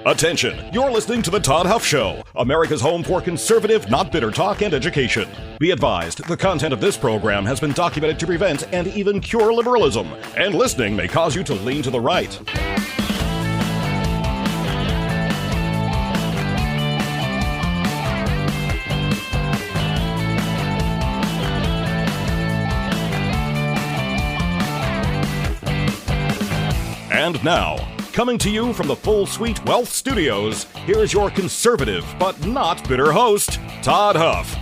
Attention, you're listening to the Todd Huff Show, America's home for conservative, not bitter talk and education. Be advised, the content of this program has been documented to prevent and even cure liberalism, and listening may cause you to lean to the right. And now, coming to you from the Full Suite Wealth Studios, here's your conservative but not bitter host, Todd Huff.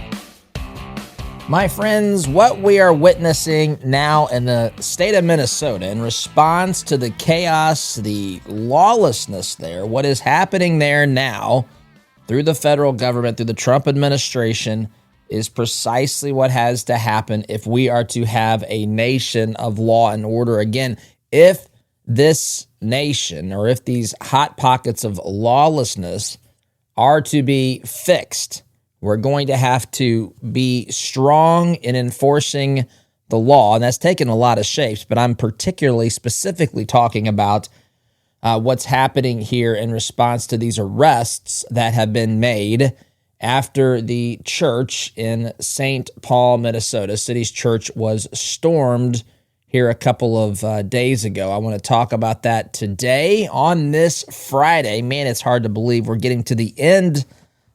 My friends, what we are witnessing now in the state of Minnesota in response to the chaos, the lawlessness there, what is happening there now through the federal government, through the Trump administration, is precisely what has to happen if we are to have a nation of law and order. Again, if this nation, or if these hot pockets of lawlessness are to be fixed, we're going to have to be strong in enforcing the law. And that's taken a lot of shapes, but I'm particularly specifically talking about what's happening here in response to these arrests that have been made after the church in St. Paul, Minnesota, City's Church, was stormed here a couple of days ago. I want to talk about that today on this Friday. Man, it's hard to believe we're getting to the end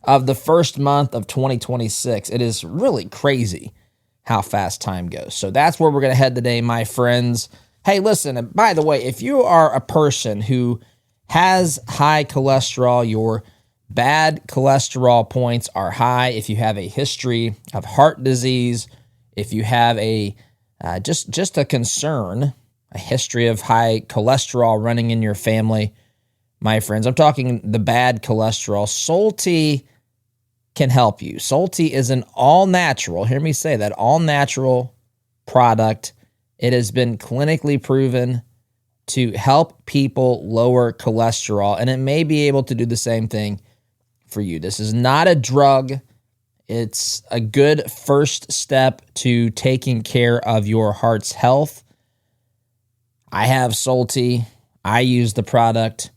of the first month of 2026. It is really crazy how fast time goes. So that's where we're going to head today, my friends. Hey, listen, and by the way, if you are a person who has high cholesterol, your bad cholesterol points are high, if you have a history of heart disease, if you have just a concern, a history of high cholesterol running in your family, my friends, I'm talking the bad cholesterol, Solti can help you. Solti is an all-natural, hear me say that, all-natural product. It has been clinically proven to help people lower cholesterol, and it may be able to do the same thing for you. This is not a drug. It's a good first step to taking care of your heart's health. I have Solti. I use the product.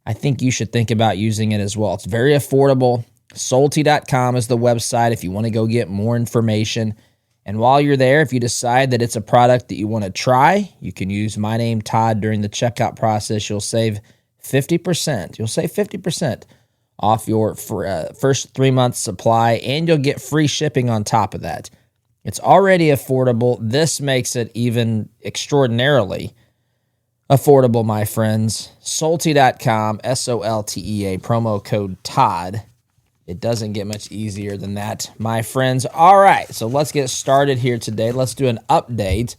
I think you should think about using it as well. It's very affordable. Solti.com is the website if you want to go get more information. And while you're there, if you decide that it's a product that you want to try, you can use my name, Todd, during the checkout process. You'll save 50%. You'll save 50% off your first 3 months supply, and you'll get free shipping on top of that. It's already affordable. This makes it even extraordinarily affordable, my friends. Solti.com, SOLTEA, promo code Todd. It doesn't get much easier than that, my friends. All right, so let's get started here today. Let's do an update,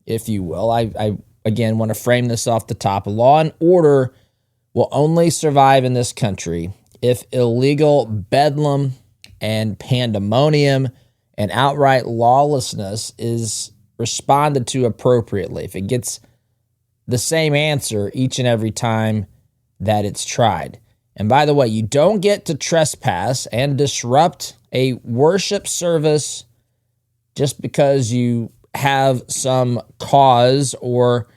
if you will. I again, want to frame this off the top. Law and order will only survive in this country if illegal bedlam and pandemonium and outright lawlessness is responded to appropriately. If it gets the same answer each and every time that it's tried. And by the way, you don't get to trespass and disrupt a worship service just because you have some cause or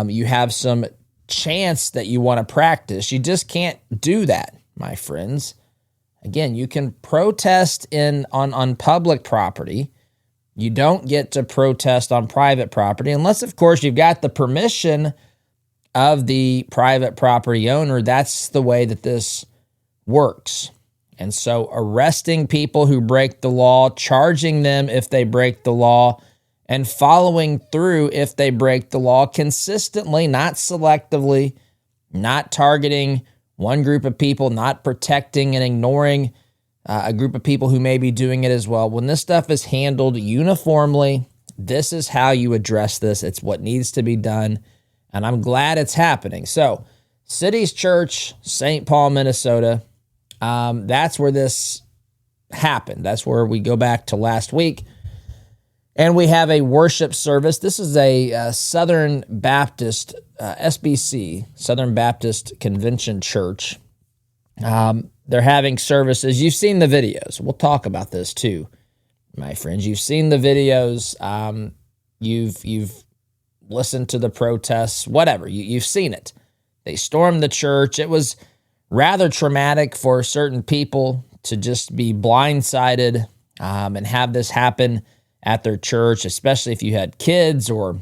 you have some chance that you want to practice. You just can't do that, my friends. Again, you can protest on public property. You don't get to protest on private property unless, of course, you've got the permission of the private property owner. That's the way that this works. And so arresting people who break the law, charging them if they break the law, and following through if they break the law consistently, not selectively, not targeting one group of people, not protecting and ignoring a group of people who may be doing it as well. When this stuff is handled uniformly, this is how you address this. It's what needs to be done, and I'm glad it's happening. So, City's Church, St. Paul, Minnesota, that's where this happened. That's where we go back to last week. And we have a worship service. This is a Southern Baptist, SBC, Southern Baptist Convention Church. They're having services. You've seen the videos. We'll talk about this too, my friends. You've seen the videos. You've listened to the protests, whatever. You've seen it. They stormed the church. It was rather traumatic for certain people to just be blindsided and have this happen at their church, especially if you had kids or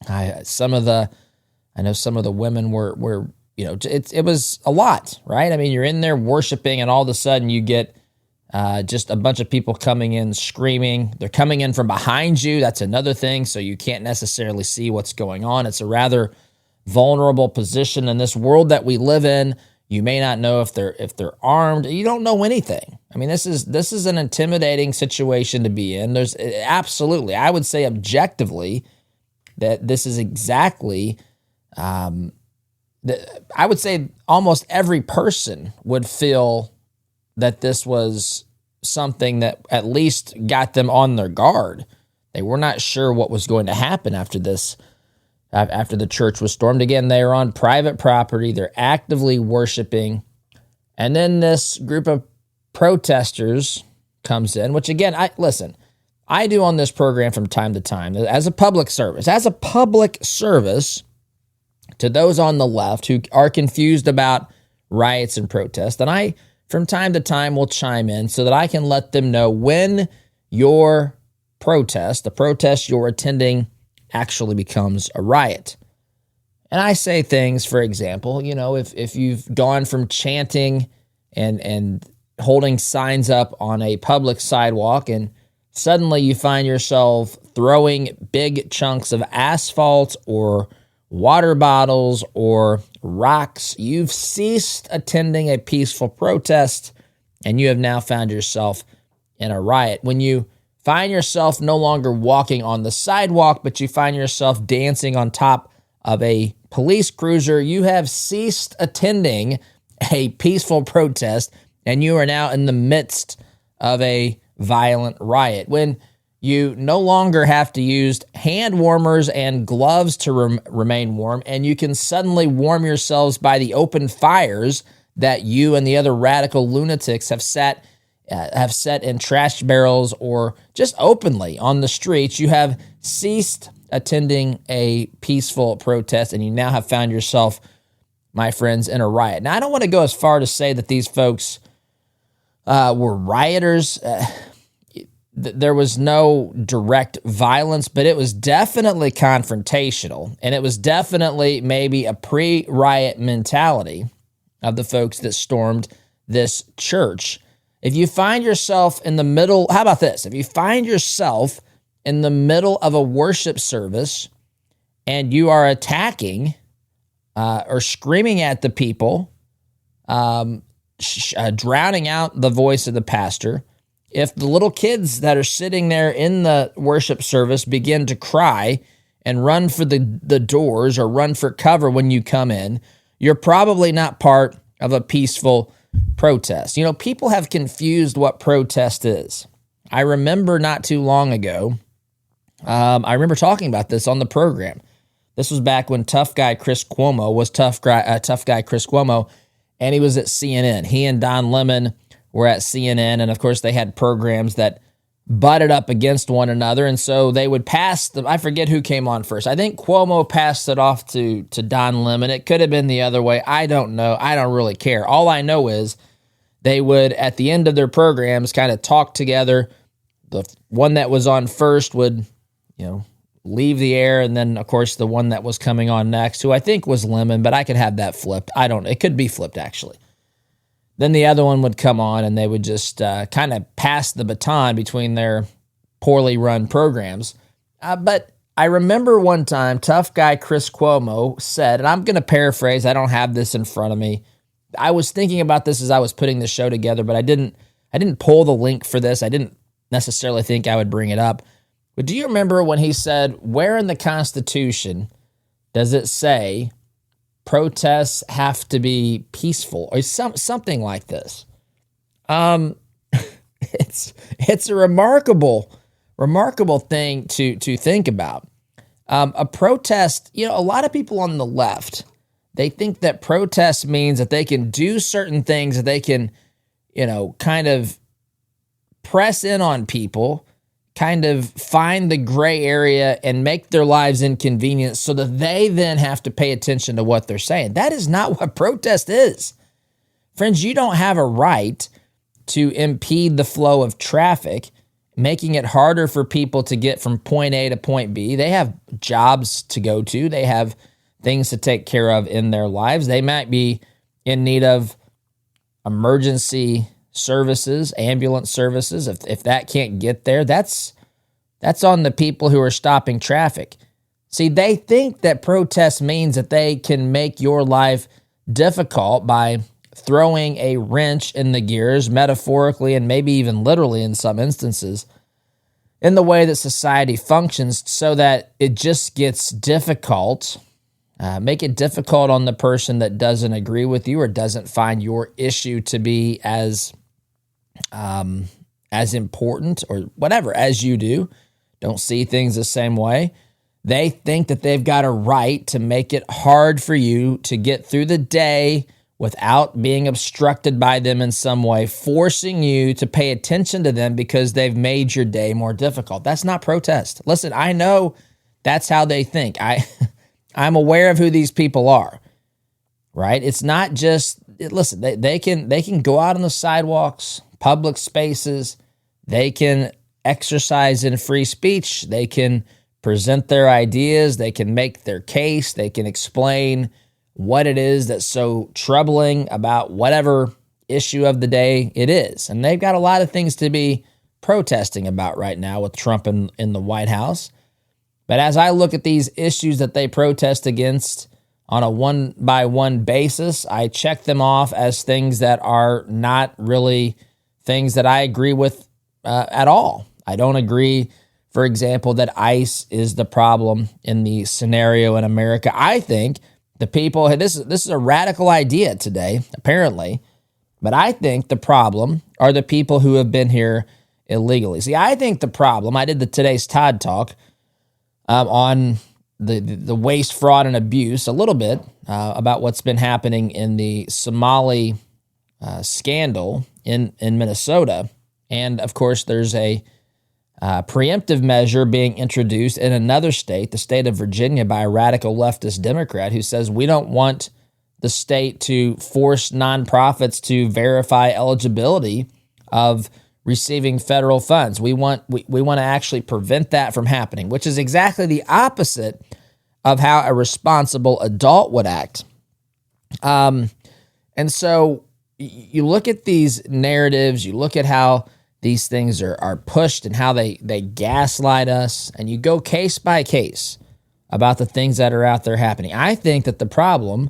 I know some of the women were it was a lot, right? I mean, you're in there worshiping and all of a sudden you get just a bunch of people coming in screaming. They're coming in from behind you. That's another thing. So you can't necessarily see what's going on. It's a rather vulnerable position in this world that we live in. You may not know if they're armed. You don't know anything. I mean, this is an intimidating situation to be in. There's absolutely, I would say objectively, that this is exactly, I would say almost every person would feel that this was something that at least got them on their guard. They were not sure what was going to happen after this, after the church was stormed. Again, they are on private property. They're actively worshiping. And then this group of protesters comes in, which again, I do on this program from time to time as a public service. As a public service to those on the left who are confused about riots and protests, and I, from time to time, will chime in so that I can let them know when your protest, the protest you're attending, actually becomes a riot. And I say things, for example, if you've gone from chanting and holding signs up on a public sidewalk and suddenly you find yourself throwing big chunks of asphalt or water bottles or rocks, you've ceased attending a peaceful protest and you have now found yourself in a riot. When you find yourself no longer walking on the sidewalk, but you find yourself dancing on top of a police cruiser, you have ceased attending a peaceful protest and you are now in the midst of a violent riot. When you no longer have to use hand warmers and gloves to remain warm, and you can suddenly warm yourselves by the open fires that you and the other radical lunatics have set in trash barrels or just openly on the streets. You have ceased attending a peaceful protest, and you now have found yourself, my friends, in a riot. Now, I don't want to go as far to say that these folks were rioters. There was no direct violence, but it was definitely confrontational, and it was definitely maybe a pre-riot mentality of the folks that stormed this church. If you find yourself in the middle, how about this? If you find yourself in the middle of a worship service and you are attacking or screaming at the people, drowning out the voice of the pastor, if the little kids that are sitting there in the worship service begin to cry and run for the doors or run for cover when you come in, you're probably not part of a peaceful protest. People have confused what protest is. I remember not too long ago, I remember talking about this on the program. This was back when Tough Guy Chris Cuomo was Tough Guy Chris Cuomo, and he was at CNN. He and Don Lemon were at CNN, and of course they had programs that butted up against one another, and so they would pass I forget who came on first. I think Cuomo passed it off to Don Lemon. It could have been the other way. I don't know. I don't really care. All I know is they would, at the end of their programs, kind of talk together. The one that was on first would, leave the air, and then, of course, the one that was coming on next, who I think was Lemon, but I could have that flipped. It could be flipped, actually. Then the other one would come on, and they would just kind of pass the baton between their poorly run programs. But I remember one time, Tough Guy Chris Cuomo said, and I'm going to paraphrase, I don't have this in front of me. I was thinking about this as I was putting the show together, but I didn't pull the link for this. I didn't necessarily think I would bring it up. But do you remember when he said, where in the Constitution does it say protests have to be peaceful, or something like this? It's a remarkable thing to think about. A protest, a lot of people on the left, they think that protest means that they can do certain things, that they can, kind of press in on people, kind of find the gray area and make their lives inconvenient so that they then have to pay attention to what they're saying. That is not what protest is. Friends, you don't have a right to impede the flow of traffic, making it harder for people to get from point A to point B. They have jobs to go to. They have things to take care of in their lives. They might be in need of emergency services, ambulance services. If that can't get there, that's on the people who are stopping traffic. See, they think that protest means that they can make your life difficult by throwing a wrench in the gears, metaphorically and maybe even literally in some instances, in the way that society functions so that it just gets difficult. Make it difficult on the person that doesn't agree with you or doesn't find your issue to be as important or whatever as you do. Don't see things the same way. They think that they've got a right to make it hard for you to get through the day without being obstructed by them in some way, forcing you to pay attention to them because they've made your day more difficult. That's not protest. Listen, I know that's how they think. I'm aware of who these people are, right? It's not just, listen, they can go out on the sidewalks, public spaces. They can exercise in free speech. They can present their ideas. They can make their case. They can explain what it is that's so troubling about whatever issue of the day it is. And they've got a lot of things to be protesting about right now with Trump in the White House. But as I look at these issues that they protest against on a one-by-one basis, I check them off as things that are not really things that I agree with at all. I don't agree, for example, that ICE is the problem in the scenario in America. I think the people, this is a radical idea today, apparently, but I think the problem are the people who have been here illegally. See, I think the problem, I did today's Todd Talk on the waste, fraud, and abuse a little bit about what's been happening in the Somali scandal in Minnesota. And, of course, there's a preemptive measure being introduced in another state, the state of Virginia, by a radical leftist Democrat who says we don't want the state to force nonprofits to verify eligibility of receiving federal funds. We want to actually prevent that from happening, which is exactly the opposite of how a responsible adult would act. And so you look at these narratives, you look at how these things are pushed and how they gaslight us, and you go case by case about the things that are out there happening. I think that the problem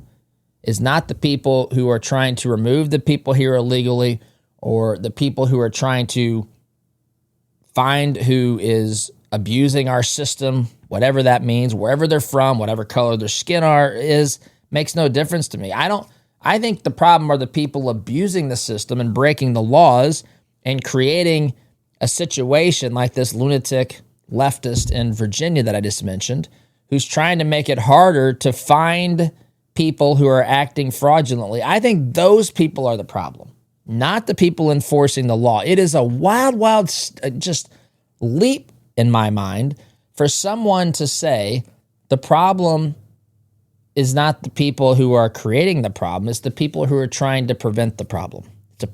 is not the people who are trying to remove the people here illegally or the people who are trying to find who is abusing our system, whatever that means, wherever they're from, whatever color their skin is, makes no difference to me. I think the problem are the people abusing the system and breaking the laws and creating a situation like this lunatic leftist in Virginia that I just mentioned, who's trying to make it harder to find people who are acting fraudulently. I think those people are the problem, not the people enforcing the law. It is a wild, just leap in my mind for someone to say the problem is not the people who are creating the problem, it's the people who are trying to prevent the problem.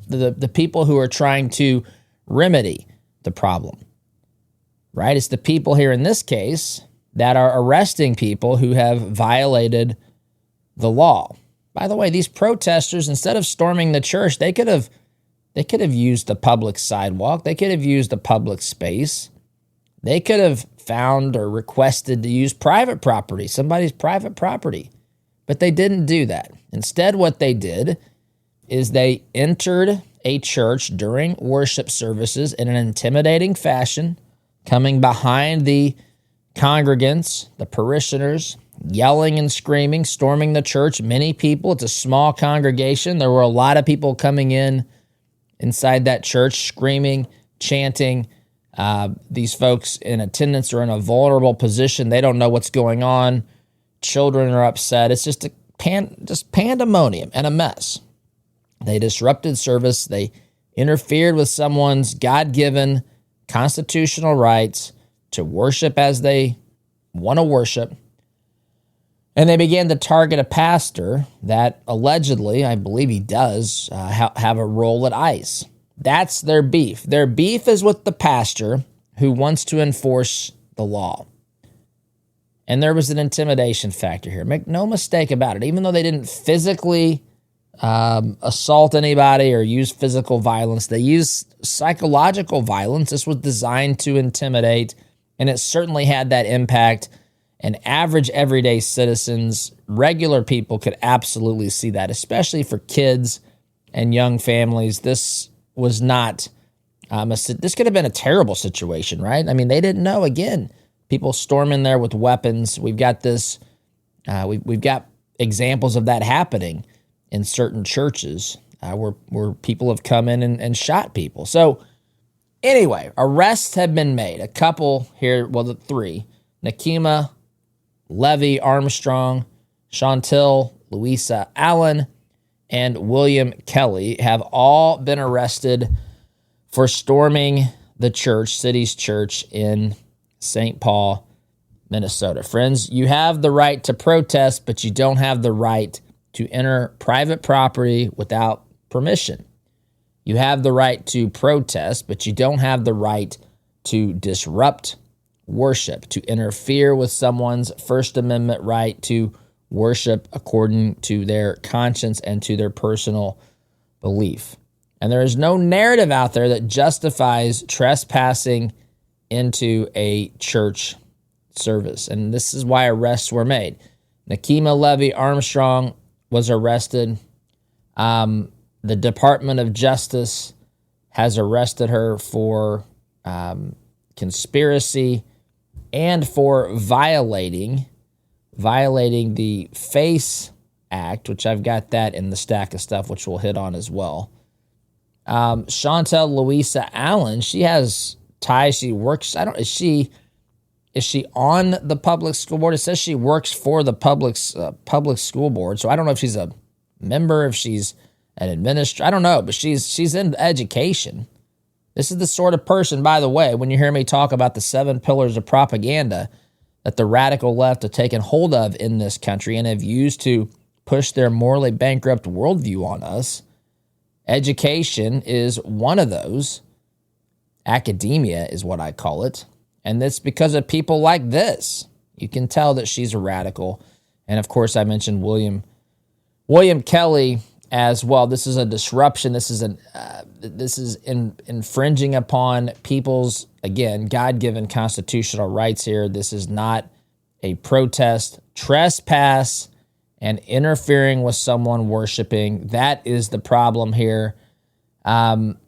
The people who are trying to remedy the problem, right? It's the people here in this case that are arresting people who have violated the law. By the way, these protesters, instead of storming the church, they could have used the public sidewalk. They could have used the public space. They could have found or requested to use private property, somebody's private property. But they didn't do that. Instead, what they did is they entered a church during worship services in an intimidating fashion, coming behind the congregants, the parishioners, yelling and screaming, storming the church. Many people, it's a small congregation. There were a lot of people coming inside that church, screaming, chanting. These folks in attendance are in a vulnerable position. They don't know what's going on. Children are upset. It's just pandemonium and a mess. They disrupted service. They interfered with someone's God-given constitutional rights to worship as they want to worship. And they began to target a pastor that allegedly, I believe he does, have a role at ICE. That's their beef. Their beef is with the pastor who wants to enforce the law. And there was an intimidation factor here. Make no mistake about it. Even though they didn't physically assault anybody or use physical violence, they used psychological violence. This was designed to intimidate, and it certainly had that impact. And average, everyday citizens, regular people could absolutely see that, especially for kids and young families. This was not, this could have been a terrible situation, right? I mean, they didn't know. Again, people storm in there with weapons. We've got this, we've got examples of that happening in certain churches where people have come in and shot people. So anyway, arrests have been made. A couple here, well, the three, Nakima Levy Armstrong, Chantel Louisa Allen, and William Kelly have all been arrested for storming the church, city's church in St. Paul, Minnesota. Friends, you have the right to protest, but you don't have the right to enter private property without permission. You have the right to protest, but you don't have the right to disrupt worship, to interfere with someone's First Amendment right to worship according to their conscience and to their personal belief. And there is no narrative out there that justifies trespassing into a church service. And this is why arrests were made. Nakima Levy Armstrong was arrested. The Department of Justice has arrested her for conspiracy and for violating the FACE Act, which I've got that in the stack of stuff, which we'll hit on as well. Chantel Louisa Allen, she has ties. She works. Is she on the public school board? It says she works for the public school board. So I don't know if she's a member, if she's an administrator. I don't know, but she's in education. This is the sort of person, by the way, when you hear me talk about the 7 pillars of propaganda that the radical left have taken hold of in this country and have used to push their morally bankrupt worldview on us. Education is one of those. Academia is what I call it. And it's because of people like this. You can tell that she's a radical. And of course, I mentioned William Kelly as well. This is a disruption. This is infringing upon people's, again, God-given constitutional rights here. This is not a protest, trespass, and interfering with someone worshiping. That is the problem here. And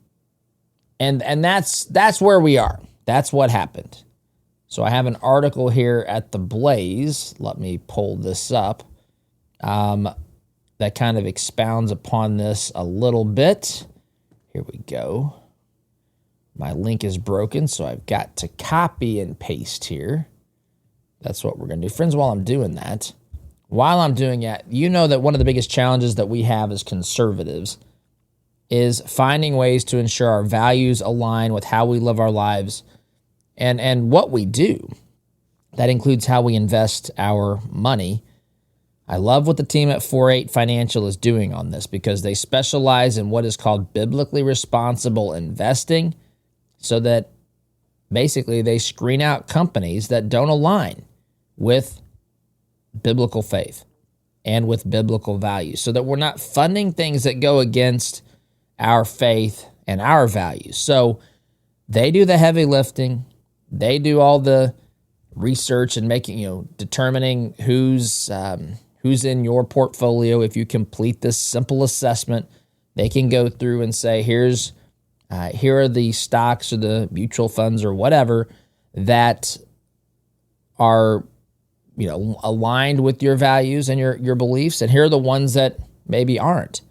that's where we are. That's what happened. So I have an article here at The Blaze. Let me pull this up. That kind of expounds upon this a little bit. Here we go. My link is broken, so I've got to copy and paste here. That's what we're going to do. Friends, while I'm doing that, you know that one of the biggest challenges that we have as conservatives is finding ways to ensure our values align with how we live our lives and what we do. That includes how we invest our money. I love what the team at 48 Financial is doing on this because they specialize in what is called biblically responsible investing so that basically they screen out companies that don't align with biblical faith and with biblical values so that we're not funding things that go against our faith and our values. So they do the heavy lifting. They do all the research and determining who's in your portfolio. If you complete this simple assessment, they can go through and say, here are the stocks or the mutual funds or whatever that are, aligned with your values and your beliefs, and here are the ones that maybe aren't.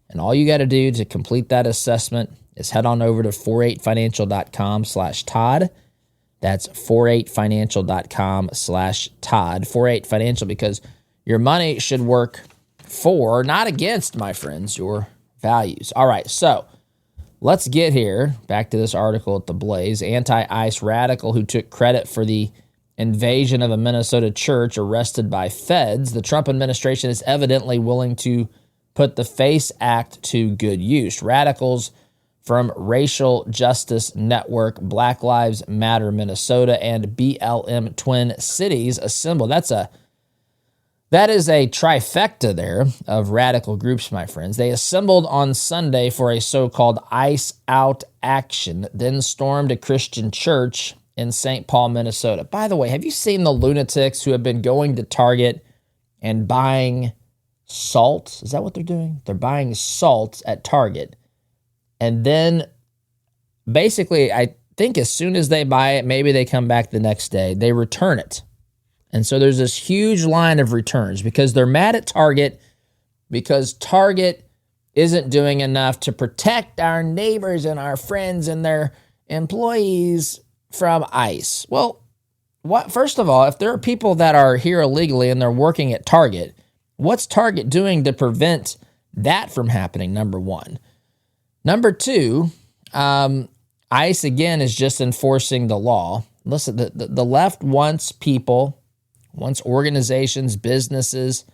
And all you got to do to complete that assessment is head on over to 48financial.com/Todd. That's 48financial.com/Todd. 48 Financial, because your money should work for, not against, my friends, your values. All right, so let's get here back to this article at The Blaze. Anti-ICE radical who took credit for the invasion of a Minnesota church arrested by feds, the Trump administration is evidently willing to put the FACE Act to good use. Radicals from Racial Justice Network, Black Lives Matter Minnesota, and BLM Twin Cities assembled. That is a trifecta there of radical groups, my friends. They assembled on Sunday for a so-called ICE out action, then stormed a Christian church in St. Paul, Minnesota. By the way, have you seen the lunatics who have been going to Target and buying salt? Is that what they're doing? They're buying salt at Target. And then basically, I think as soon as they buy it, maybe they come back the next day, they return it. And so there's this huge line of returns because they're mad at Target because Target isn't doing enough to protect our neighbors and our friends and their employees from ICE. Well, first of all, if there are people that are here illegally and they're working at Target, what's Target doing to prevent that from happening, number one? Number two, ICE, again, is just enforcing the law. Listen, the left wants organizations, businesses,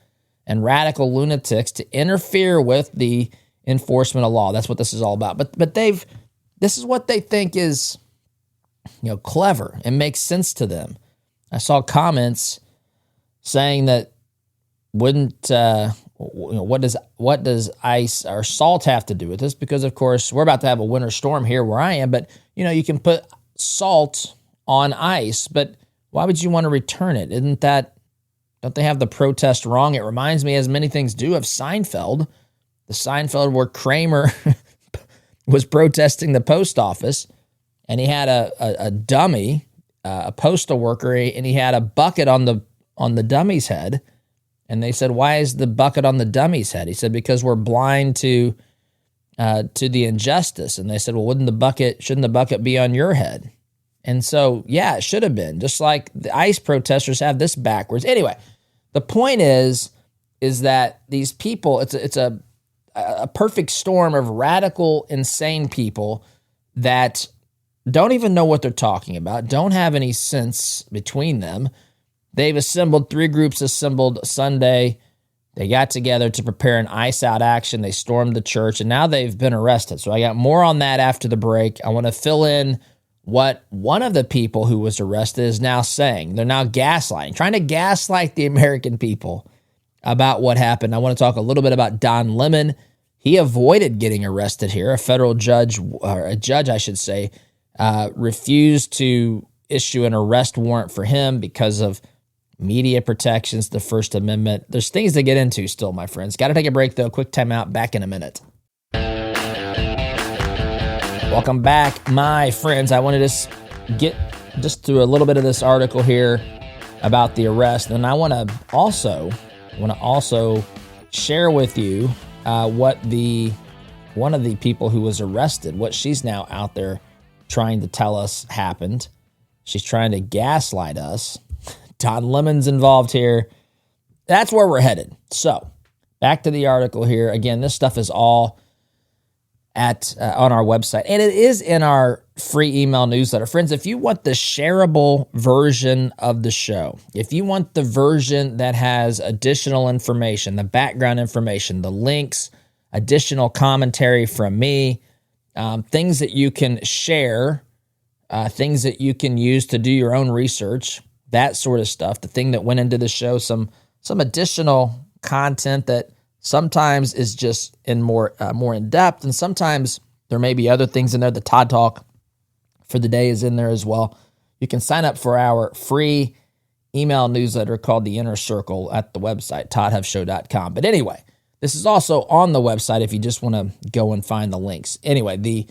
and radical lunatics to interfere with the enforcement of law. That's what this is all about. But this is what they think is, clever and makes sense to them. I saw comments saying that what does ICE or salt have to do with this? Because of course we're about to have a winter storm here where I am, but you can put salt on ice, but why would you want to return it? Don't they have the protest wrong? It reminds me, as many things do, of Seinfeld. The Seinfeld where Kramer was protesting the post office, and he had a dummy, a postal worker, and he had a bucket on the dummy's head. And they said, "Why is the bucket on the dummy's head?" He said, "Because we're blind to the injustice." And they said, "Well, shouldn't the bucket be on your head?" And so, yeah, it should have been. Just like the ICE protesters have this backwards. Anyway, the point is that these people, it's a perfect storm of radical, insane people that don't even know what they're talking about, don't have any sense between them. They've assembled, 3 groups assembled Sunday. They got together to prepare an ICE out action. They stormed the church, and now they've been arrested. So I got more on that after the break. I want to fill in what one of the people who was arrested is now saying. They're now gaslighting, trying to gaslight the American people about what happened. I want to talk a little bit about Don Lemon. He avoided getting arrested here. A federal judge, or a judge, I should say, refused to issue an arrest warrant for him because of media protections, the First Amendment. There's things to get into still, my friends. Got to take a break, though. Quick time out. Back in a minute. Welcome back, my friends. I wanted to get just through a little bit of this article here about the arrest, and I want to also share with you what one of the people who was arrested, what she's now out there trying to tell us happened. She's trying to gaslight us. Don Lemon's involved here. That's where we're headed. So, back to the article here. Again, this stuff is all on our website, and it is in our free email newsletter. Friends, if you want the shareable version of the show, if you want the version that has additional information, the background information, the links, additional commentary from me, things that you can share, things that you can use to do your own research, that sort of stuff, the thing that went into the show, some additional content that sometimes is just more in depth, and sometimes there may be other things in there. The Todd Talk for the day is in there as well. You can sign up for our free email newsletter called The Inner Circle at the website, toddhuffshow.com. But anyway, this is also on the website if you just want to go and find the links. Anyway, the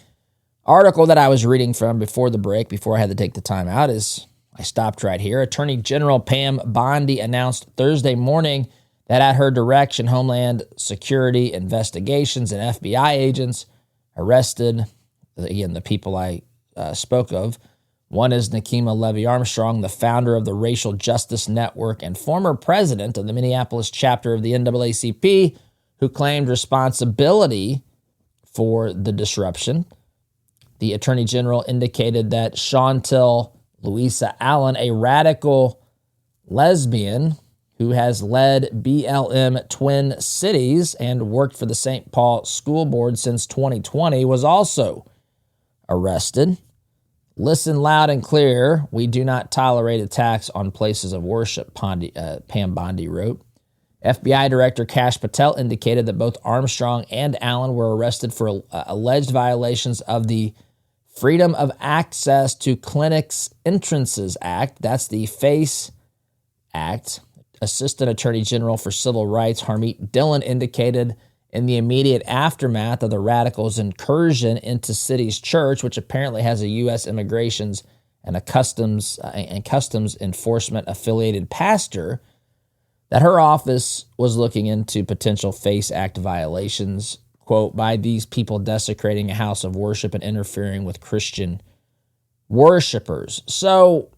article that I was reading from before the break, before I had to take the time out, I stopped right here. Attorney General Pam Bondi announced Thursday morning that at her direction, Homeland Security investigations and FBI agents arrested, again, the people I spoke of. One is Nakima Levy-Armstrong, the founder of the Racial Justice Network and former president of the Minneapolis chapter of the NAACP, who claimed responsibility for the disruption. The Attorney General indicated that Chantel Louisa Allen, a radical lesbian who has led BLM Twin Cities and worked for the St. Paul School Board since 2020, was also arrested. Listen loud and clear. We do not tolerate attacks on places of worship, Pam Bondi wrote. FBI Director Kash Patel indicated that both Armstrong and Allen were arrested for alleged violations of the Freedom of Access to Clinics Entrances Act. That's the FACE Act. Assistant Attorney General for Civil Rights Harmeet Dillon indicated in the immediate aftermath of the radicals' incursion into City's church, which apparently has a U.S. immigrations and a customs enforcement affiliated pastor, that her office was looking into potential FACE Act violations, quote, by these people desecrating a house of worship and interfering with Christian worshipers. So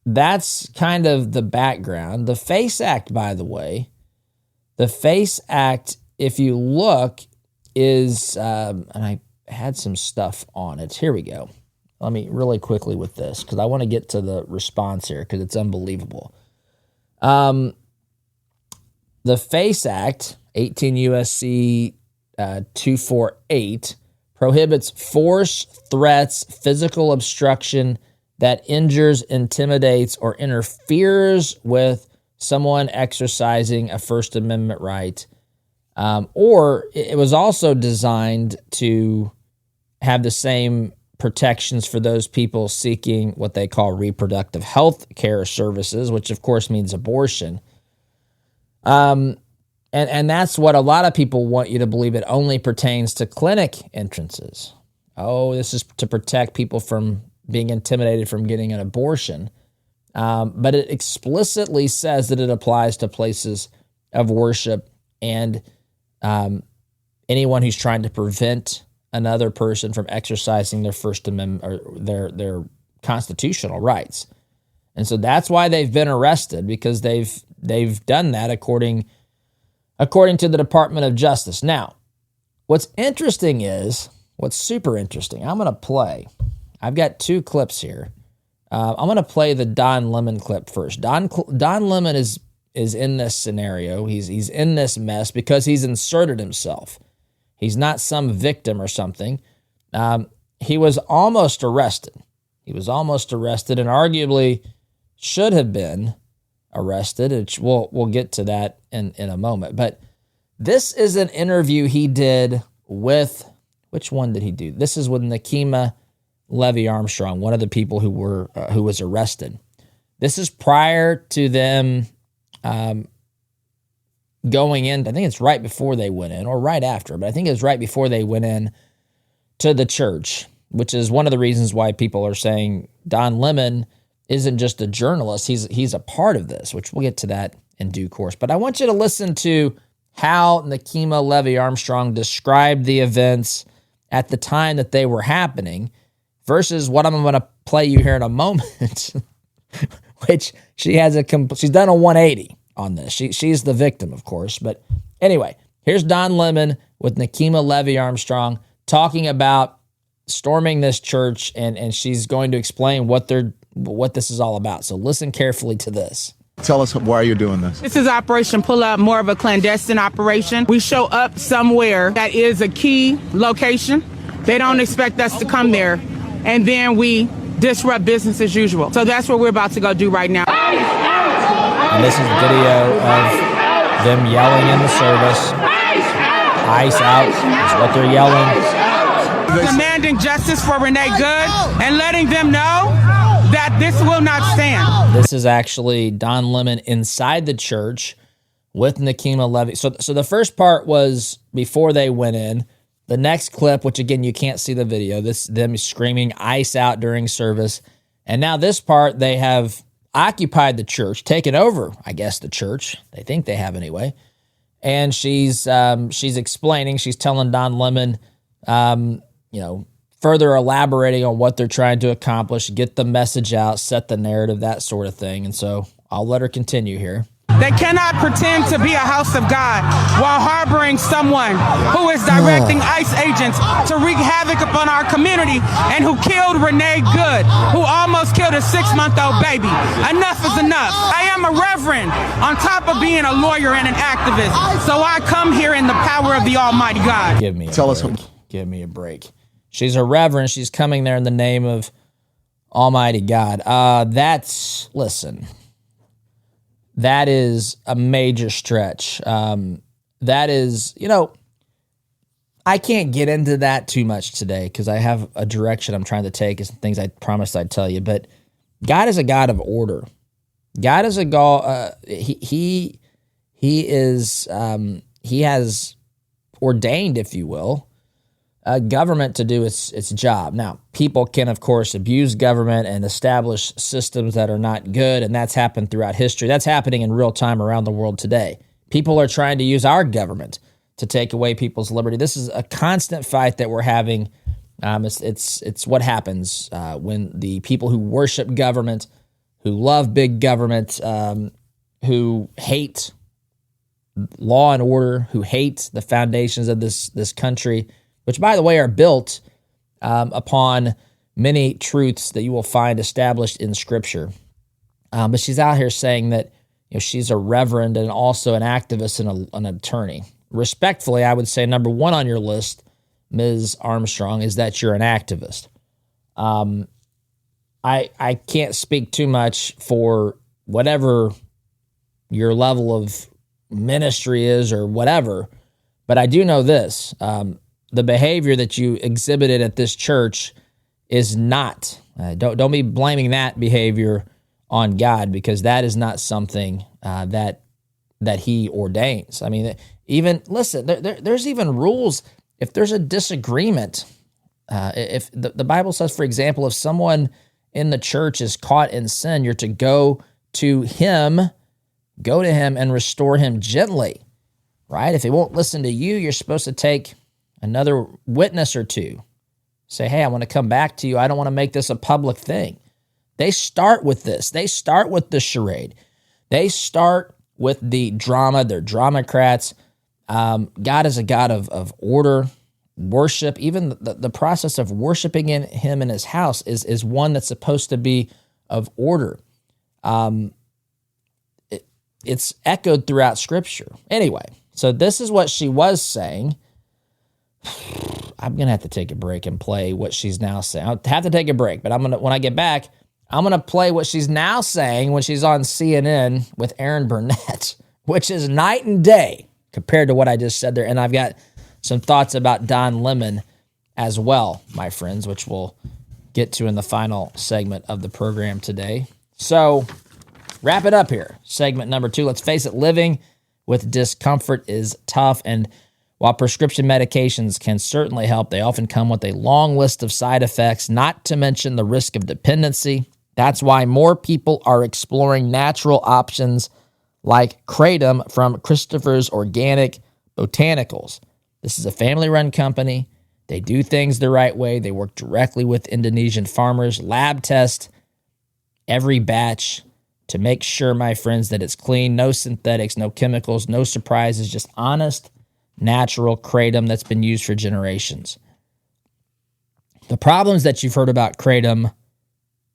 that's kind of the background. The FACE Act, by the way, the FACE Act, if you look, is, and I had some stuff on it. Here we go. Let me really quickly with this, because I want to get to the response here, because it's unbelievable. The FACE Act, 18 U.S.C. 248, prohibits force, threats, physical obstruction that injures, intimidates, or interferes with someone exercising a First Amendment right. Or it was also designed to have the same protections for those people seeking what they call reproductive health care services, which of course means abortion. And that's what a lot of people want you to believe. It only pertains to clinic entrances. Oh, this is to protect people from being intimidated from getting an abortion. But it explicitly says that it applies to places of worship and anyone who's trying to prevent another person from exercising their First Amendment or their constitutional rights. And so that's why they've been arrested, because they've done that according to the Department of Justice. Now, what's super interesting, I'm going to play. I've got two clips here. I'm going to play the Don Lemon clip first. Don Lemon is in this scenario. He's in this mess because he's inserted himself. He's not some victim or something. He was almost arrested. And arguably should have been arrested. We'll get to that in a moment. But this is an interview he did with, which one did he do? This is with Nakima Levy Armstrong, one of the people who was arrested. This is prior to them going in. I think it's right before they went in, or right after, but I think it was right before they went in to the church, which is one of the reasons why people are saying Don Lemon isn't just a journalist. He's a part of this, which we'll get to that in due course. But I want you to listen to how Nakima Levy Armstrong described the events at the time that they were happening versus what I'm going to play you here in a moment, which she's done a 180 on this. She's the victim, of course. But anyway, here's Don Lemon with Nakima Levy Armstrong talking about storming this church, and she's going to explain what this is all about. So listen carefully to this. Tell us why you're doing this. This is Operation Pull Up, more of a clandestine operation. We show up somewhere that is a key location. They don't expect us to come there, and then we disrupt business as usual. So that's what we're about to go do right now. And this is video of them yelling in the service. Ice out is what they're yelling. Demanding justice for Renee Good and letting them know that this will not stand. This is actually Don Lemon inside the church with Nakima Levy. So the first part was before they went in. The next clip, which again, you can't see the video, them screaming ice out during service. And now this part, they have occupied the church, taken over, I guess, the church. They think they have anyway. And she's explaining, she's telling Don Lemon, further elaborating on what they're trying to accomplish, get the message out, set the narrative, that sort of thing. And so I'll let her continue here. They cannot pretend to be a house of God while harboring someone who is directing ICE agents to wreak havoc upon our community and who killed Renee Good, who almost killed a 6-month-old baby. Enough is enough. I am a reverend on top of being a lawyer and an activist. So I come here in the power of the Almighty God. Give me a break. Give me a break. She's a reverend. She's coming there in the name of Almighty God. Listen, that is a major stretch. That is, I can't get into that too much today because I have a direction I'm trying to take and some things I promised I'd tell you. But God is a God of order. God is a God. He has ordained, if you will, a government to do its job. Now, people can, of course, abuse government and establish systems that are not good, and that's happened throughout history. That's happening in real time around the world today. People are trying to use our government to take away people's liberty. This is a constant fight that we're having. It's what happens when the people who worship government, who love big government, who hate law and order, who hate the foundations of this country, which, by the way, are built upon many truths that you will find established in Scripture. But she's out here saying that she's a reverend and also an activist and an attorney. Respectfully, I would say number one on your list, Ms. Armstrong, is that you're an activist. I can't speak too much for whatever your level of ministry is or whatever, but I do know this. The behavior that you exhibited at this church is not, don't be blaming that behavior on God, because that is not something that he ordains. I mean, even, listen, there's even rules. If there's a disagreement, if the Bible says, for example, if someone in the church is caught in sin, you're to go to him and restore him gently, right? If he won't listen to you, you're supposed to take another witness or two. Say, hey, I want to come back to you. I don't want to make this a public thing. They start with this. They start with the charade. They start with the drama. They're dramacrats. God is a God of order, worship. Even the process of worshiping him in his house is one that's supposed to be of order. It's echoed throughout Scripture. Anyway, so this is what she was saying. I'm going to have to take a break and play what she's now saying. I'll have to take a break, but when I get back, I'm going to play what she's now saying when she's on CNN with Aaron Burnett, which is night and day compared to what I just said there. And I've got some thoughts about Don Lemon as well, my friends, which we'll get to in the final segment of the program today. So, wrap it up here. Segment number 2. Let's face it, living with discomfort is tough, and while prescription medications can certainly help, they often come with a long list of side effects, not to mention the risk of dependency. That's why more people are exploring natural options like Kratom from Christopher's Organic Botanicals. This is a family-run company. They do things the right way. They work directly with Indonesian farmers, lab test every batch to make sure, my friends, that it's clean, no synthetics, no chemicals, no surprises, just honest, natural kratom that's been used for generations. The problems that you've heard about kratom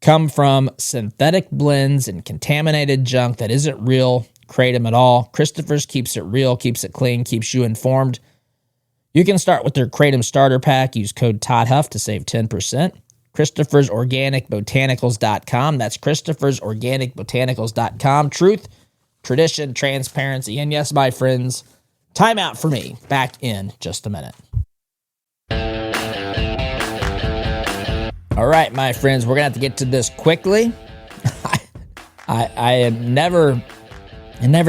come from synthetic blends and contaminated junk that isn't real kratom at all. Christopher's keeps it real, keeps it clean, keeps you informed. You can start with their kratom starter pack. Use code Todd Huff to save 10%. Christopher'sOrganicBotanicals.com. That's Christopher'sOrganicBotanicals.com. Truth, tradition, transparency, and yes, my friends, time out for me. Back in just a minute. All right, my friends, we're going to have to get to this quickly. It never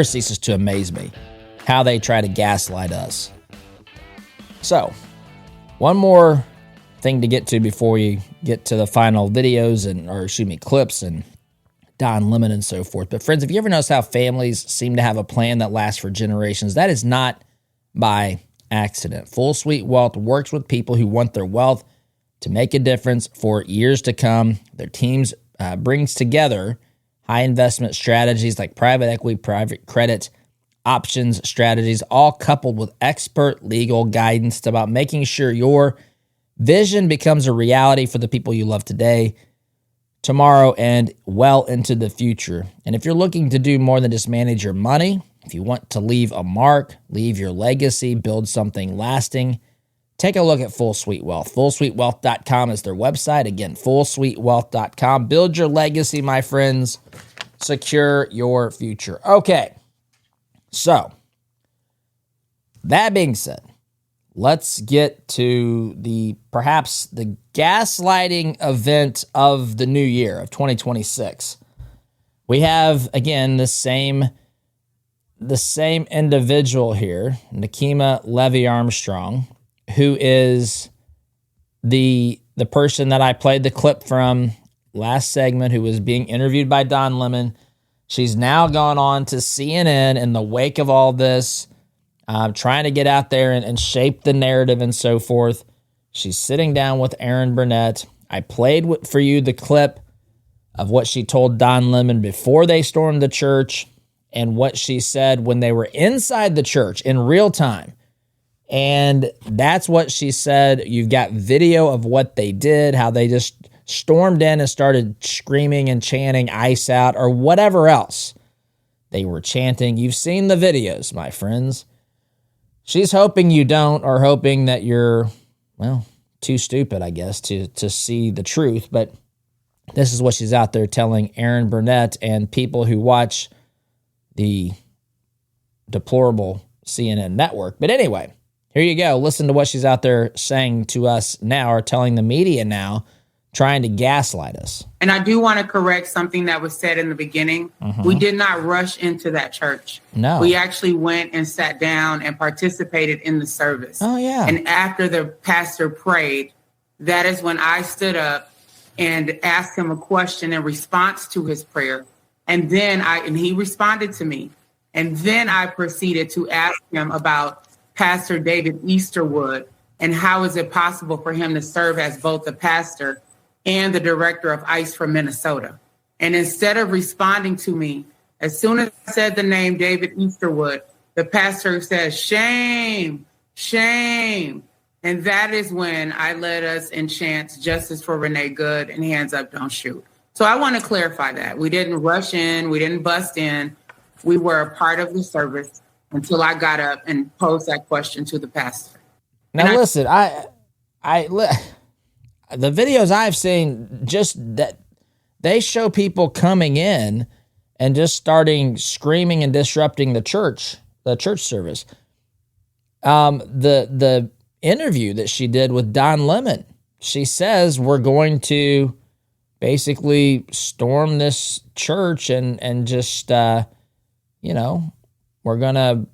ceases to amaze me how they try to gaslight us. So, one more thing to get to before we get to the final videos clips and Don Lemon and so forth. But friends, if you ever notice how families seem to have a plan that lasts for generations, that is not by accident. Full Suite Wealth works with people who want their wealth to make a difference for years to come. Their teams brings together high investment strategies like private equity, private credit, options strategies, all coupled with expert legal guidance. It's about making sure your vision becomes a reality for the people you love today, tomorrow, and well into the future. And if you're looking to do more than just manage your money, if you want to leave a mark, leave your legacy, build something lasting, take a look at Full Suite Wealth. FullSuiteWealth.com is their website. Again, FullSuiteWealth.com. Build your legacy, my friends. Secure your future. Okay. So, that being said, let's get to perhaps the gaslighting event of the new year of 2026. We have, again, the same individual here, Nakima Levy Armstrong, who is the person that I played the clip from last segment, who was being interviewed by Don Lemon. She's now gone on to CNN in the wake of all this, trying to get out there and shape the narrative and so forth. She's sitting down with Aaron Burnett. I played for you the clip of what she told Don Lemon before they stormed the church and what she said when they were inside the church in real time. And that's what she said. You've got video of what they did, how they just stormed in and started screaming and chanting "ICE out" or whatever else they were chanting. You've seen the videos, my friends. She's hoping you don't, or hoping that you're, well, too stupid, I guess, to see the truth. But this is what she's out there telling Aaron Burnett and people who watch the deplorable CNN network. But anyway, here you go. Listen to what she's out there saying to us now, or telling the media now, trying to gaslight us. And I do want to correct something that was said in the beginning. We did not rush into that church. No. We actually went and sat down and participated in the service. Oh, yeah. And after the pastor prayed, that is when I stood up and asked him a question in response to his prayer. And then he responded to me. And then I proceeded to ask him about Pastor David Easterwood and how is it possible for him to serve as both the pastor and the director of ICE for Minnesota. And instead of responding to me, as soon as I said the name David Easterwood, the pastor says, "Shame, shame." And that is when I led us in chants, "Justice for Renee Good" and "Hands Up, Don't Shoot." So I want to clarify that. We didn't rush in. We didn't bust in. We were a part of the service until I got up and posed that question to the pastor. Now, listen, the videos I've seen, just that they show people coming in and just starting screaming and disrupting the church service. The interview that she did with Don Lemon, she says we're going to basically storm this church and just, we're going to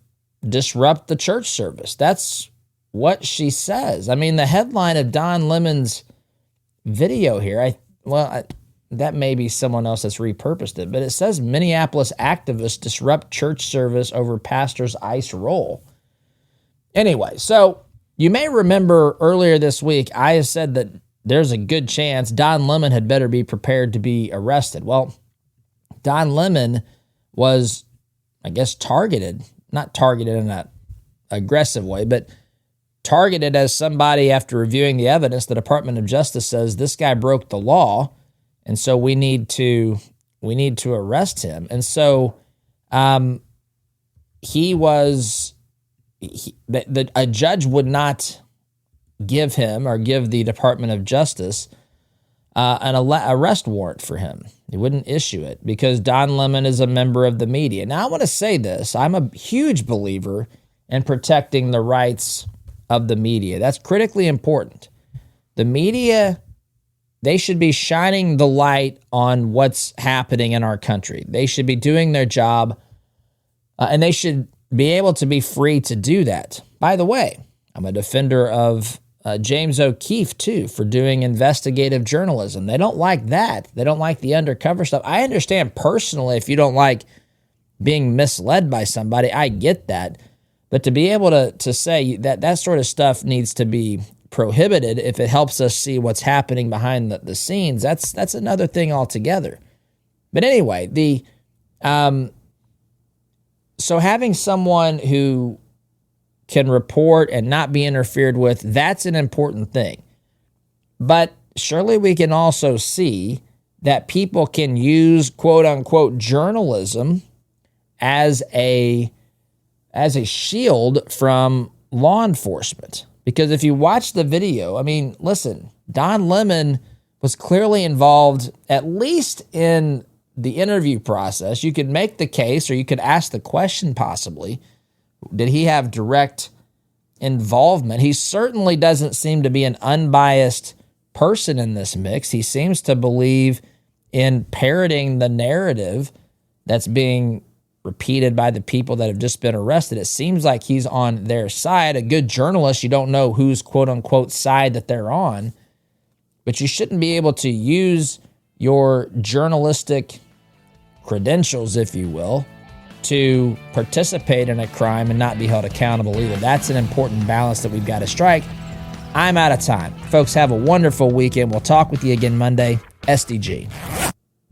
disrupt the church service. That's what she says. I mean, the headline of Don Lemon's video here, that may be someone else that's repurposed it, but it says Minneapolis activists disrupt church service over pastor's ICE role. Anyway, so you may remember earlier this week, I have said that there's a good chance Don Lemon had better be prepared to be arrested. Well, Don Lemon was, I guess, not targeted in an aggressive way, but targeted as somebody after reviewing the evidence. The Department of Justice says this guy broke the law, and so we need to arrest him. And so a judge would not give him or give the Department of Justice an arrest warrant for him. He wouldn't issue it because Don Lemon is a member of the media. Now, I want to say this. I'm a huge believer in protecting the rights of the media. That's critically important. The media, they should be shining the light on what's happening in our country. They should be doing their job, and they should be able to be free to do that. By the way, I'm a defender of James O'Keefe, too, for doing investigative journalism. They don't like that. They don't like the undercover stuff. I understand personally if you don't like being misled by somebody. I get that. But to be able to say that sort of stuff needs to be prohibited if it helps us see what's happening behind the scenes, that's another thing altogether. But anyway, so having someone who can report and not be interfered with, that's an important thing. But surely we can also see that people can use quote unquote journalism as a shield from law enforcement. Because if you watch the video, I mean, listen, Don Lemon was clearly involved, at least in the interview process. You could make the case, or you could ask the question possibly, did he have direct involvement? He certainly doesn't seem to be an unbiased person in this mix. He seems to believe in parroting the narrative that's being repeated by the people that have just been arrested. It seems like he's on their side. A good journalist, you don't know whose quote-unquote side that they're on, but you shouldn't be able to use your journalistic credentials, if you will, to participate in a crime and not be held accountable either. That's an important balance that we've got to strike. I'm out of time. Folks, have a wonderful weekend. We'll talk with you again Monday. SDG.